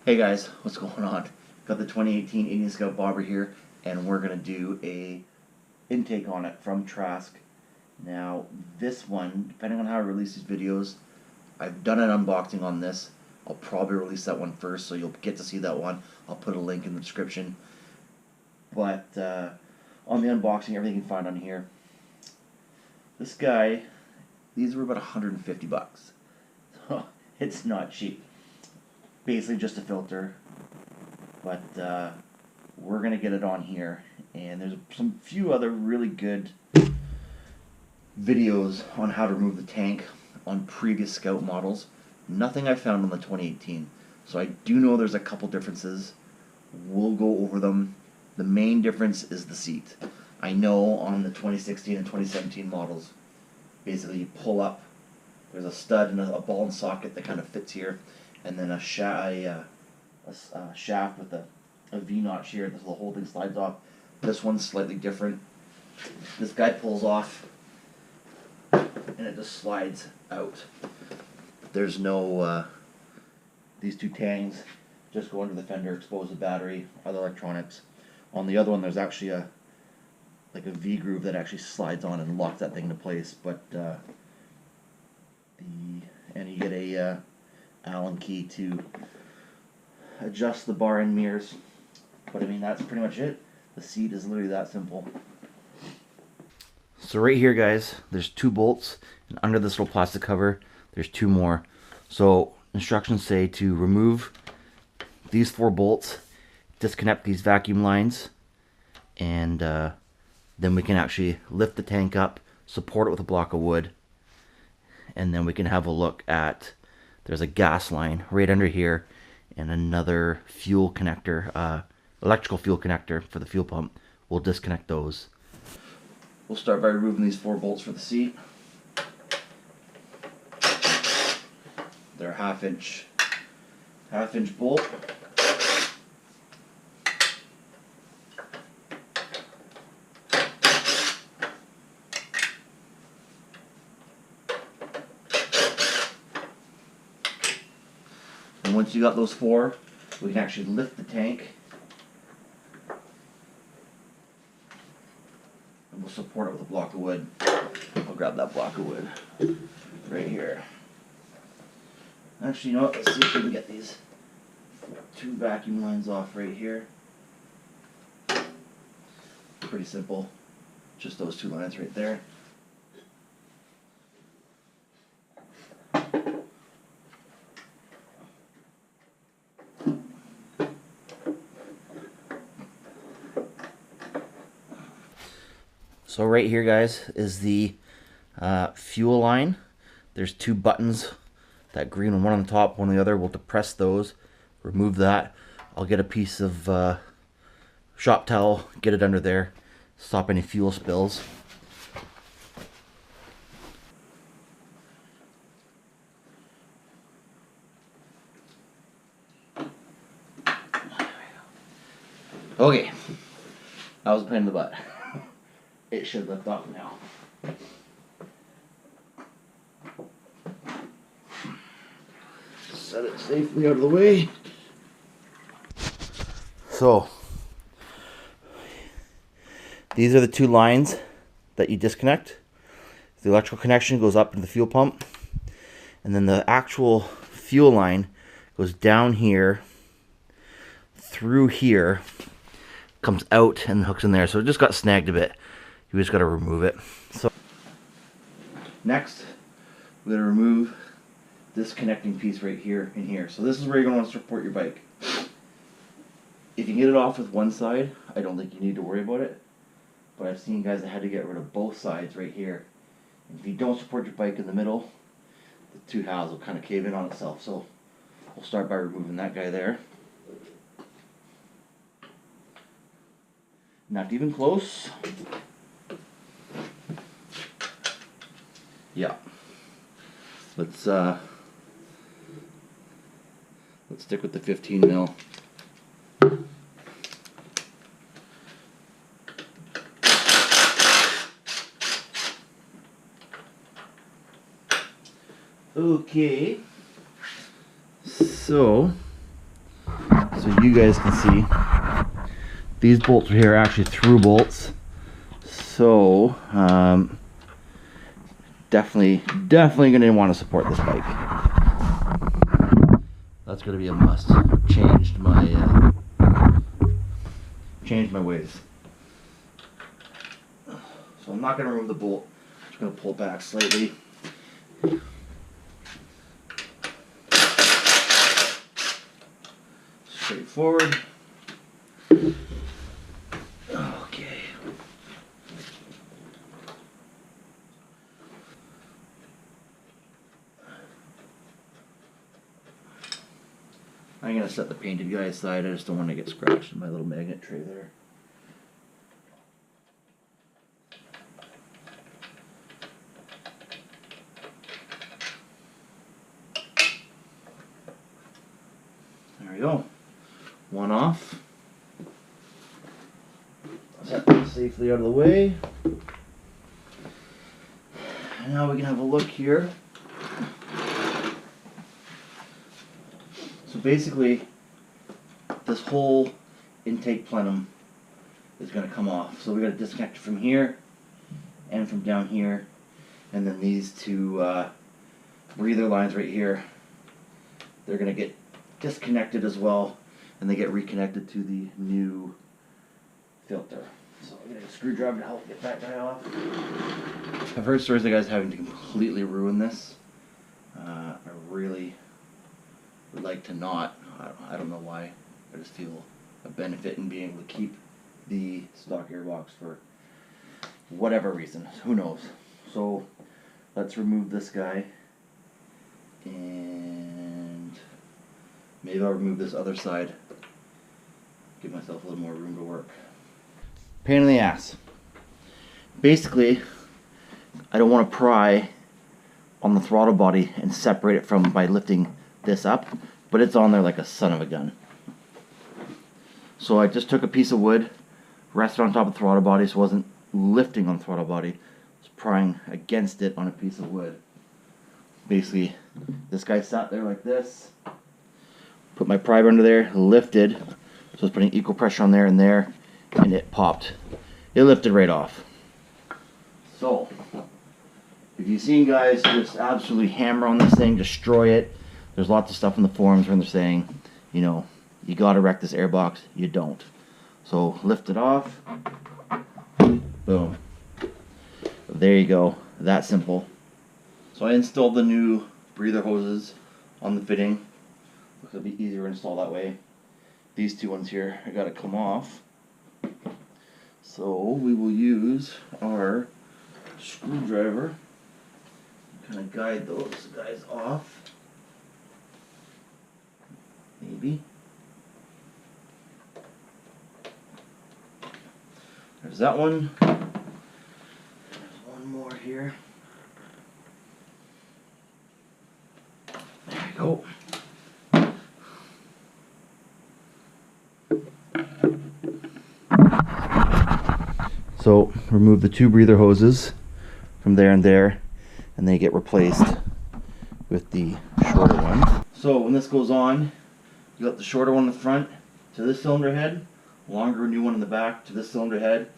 Hey guys, what's going on? Got the 2018 Indian Scout Bobber here, and we're gonna do a intake on it from Trask. Now, this one, depending on how I release these videos, I've done an unboxing on this. I'll probably release that one first, so you'll get to see that one. I'll put a link in the description. But on the unboxing, everything you can find on here. This guy, these were about 150 bucks. It's not cheap. Basically just a filter, but we're gonna get it on here, and there's some few other really good videos on how to remove the tank on previous Scout models. Nothing I found on the 2018, so I do know there's a couple differences. We'll go over them. The main difference is the seat. I know on the 2016 and 2017 models, basically you pull up, there's a stud and a ball and socket that kind of fits here, and then a shaft with a V notch here. The whole thing slides off. This one's slightly different. This guy pulls off, and it just slides out. There's no these two tangs just go under the fender, expose the battery, other electronics. On the other one, there's actually a V groove that actually slides on and locks that thing into place. But and you get a Allen key to adjust the bar and mirrors. But I mean, that's pretty much it. The seat is literally that simple. So right here, guys, there's two bolts, and under this little plastic cover there's two more. So instructions say to remove these four bolts, disconnect these vacuum lines, and then we can actually lift the tank up, support it with a block of wood, and then we can have a look at, there's a gas line right under here and another fuel connector, electrical fuel connector for the fuel pump. We'll disconnect those. We'll start by removing these four bolts for the seat. They're a half inch bolt. And once you got those four, we can actually lift the tank, and we'll support it with a block of wood. I'll grab that block of wood right here. Actually, you know what? Let's see if we can get these two vacuum lines off right here. Pretty simple. Just those two lines right there. So right here, guys, is the fuel line. There's two buttons, that green one on the top, one on the other. We'll depress those, remove that. I'll get a piece of shop towel, get it under there, stop any fuel spills. Okay, that was a pain in the butt. It should lift off now. Set it safely out of the way. So, these are the two lines that you disconnect. The electrical connection goes up into the fuel pump, and then the actual fuel line goes down here, through here, comes out and hooks in there. So it just got snagged a bit. You just got to remove it. So next, we're going to remove this connecting piece right here and here. So this is where you're going to want to support your bike. If you get it off with one side, I don't think you need to worry about it. But I've seen guys that had to get rid of both sides right here. And if you don't support your bike in the middle, the two halves will kind of cave in on itself. So we'll start by removing that guy there. Not even close. Yeah. Let's stick with the 15 mil. Okay. So so you guys can see, these bolts here are actually through bolts. So definitely going to want to support this bike. That's going to be a must. Changed my ways. So I'm not going to remove the bolt. I'm just going to pull it back slightly. Straightforward. Okay. I'm going to set the painted guy aside. I just don't want to get scratched in my little magnet tray there. There we go. One off. Set that safely out of the way. And now we can have a look here. So basically, this whole intake plenum is going to come off. So we got to disconnect it from here and from down here, and then these two breather lines right here, they're going to get disconnected as well, and they get reconnected to the new filter. So I'm getting a screwdriver to help get that guy off. I've heard stories of guys having to completely ruin this. I really would like to not. I don't know why. I just feel a benefit in being able to keep the stock airbox for whatever reason. Who knows? So let's remove this guy, and maybe I'll remove this other side. Give myself a little more room to work. Pain in the ass. Basically, I don't want to pry on the throttle body and separate it from by lifting this up, but it's on there like a son of a gun. So I just took a piece of wood, rested on top of the throttle body, so it wasn't lifting on the throttle body. I was prying against it on a piece of wood. Basically, this guy sat there like this. Put my pry bar under there, lifted, so I was putting equal pressure on there, and it popped. It lifted right off. So, if you've seen guys just absolutely hammer on this thing, destroy it, there's lots of stuff in the forums where they're saying, you know, you gotta wreck this airbox. You don't. So, lift it off. Boom. There you go. That simple. So I installed the new breather hoses on the fitting. It'll be easier to install that way. These two ones here, I gotta come off. So we will use our screwdriver, kind of guide those guys off. Maybe. There's that one. There's one more here. There we go. So remove the two breather hoses from there, and they get replaced with the shorter one. So when this goes on, you got the shorter one in the front to this cylinder head, longer new one in the back to this cylinder head.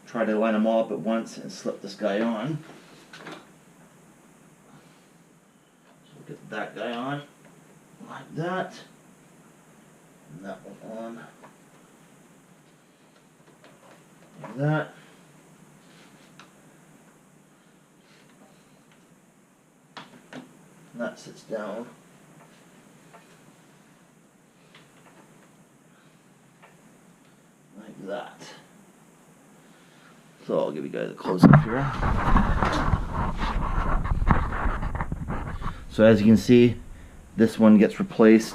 Try to line them all up at once and slip this guy on. So get that guy on like that, and that one on like that. And that sits down like that. So I'll give you guys a close-up here. So as you can see, this one gets replaced.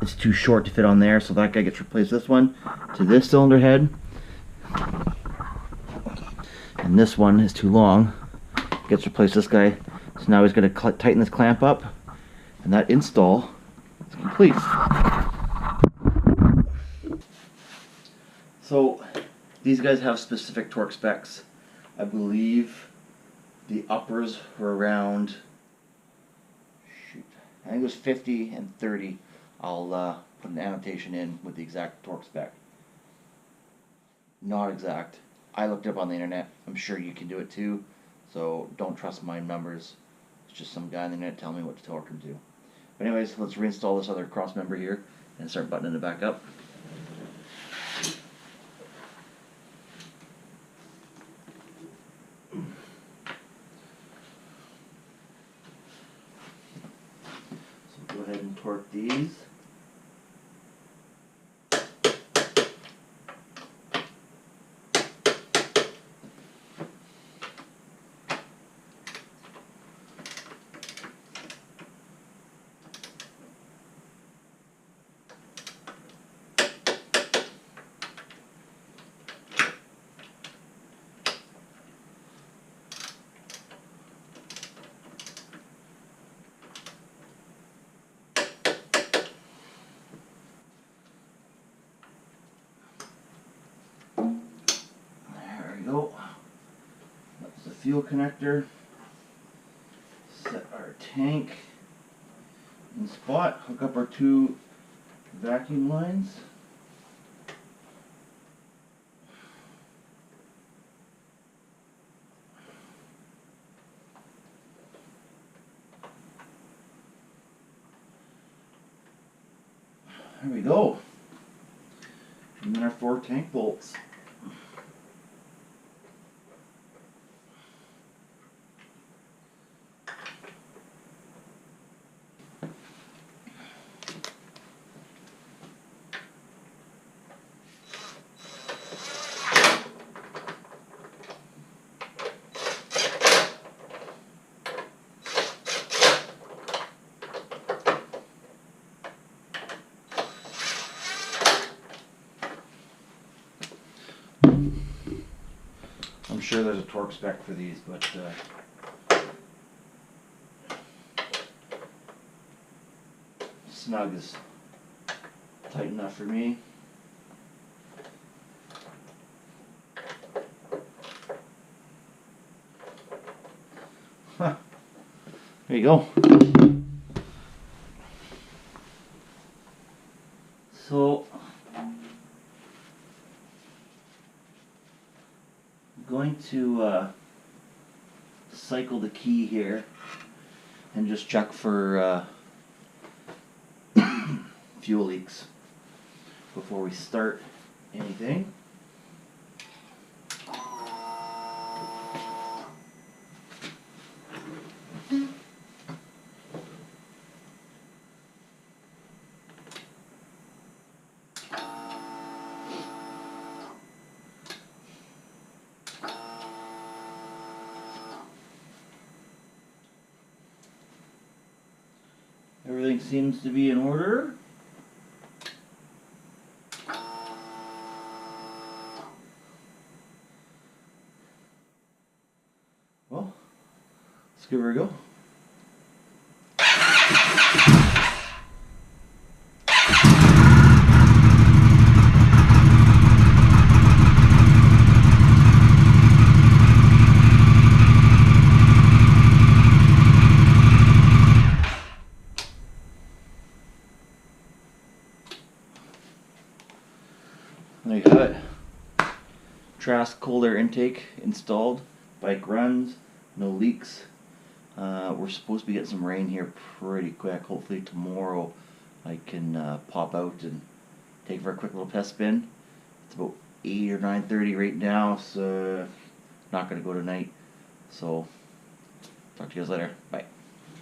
It's too short to fit on there, so that guy gets replaced this one to this cylinder head. And this one is too long. Gets replaced this guy. So now he's going to tighten this clamp up, and that install is complete. So these guys have specific torque specs. I believe the uppers were around, I think it was 50 and 30 I'll put an annotation in with the exact torque spec. Not exact. I looked it up on the internet. I'm sure you can do it too. So don't trust my numbers. It's just some guy on the internet telling me what to torque them to. But anyways, let's reinstall this other cross member here and start buttoning it back up. So go ahead and torque these. Go. That's the fuel connector. Set our tank in spot. Hook up our two vacuum lines. There we go. And then our 4 tank bolts. I'm sure there's a torque spec for these, but snug is tight enough for me. Huh. There you go. So going to cycle the key here and just check for fuel leaks before we start anything. Everything seems to be in order. Well, let's give her a go. There you have it. Trask cold air intake installed. Bike runs, no leaks. We're supposed to be getting some rain here pretty quick. Hopefully tomorrow I can pop out and take for a quick little test spin. It's about 8 or 9:30 right now, so not gonna go tonight. So talk to you guys later. Bye.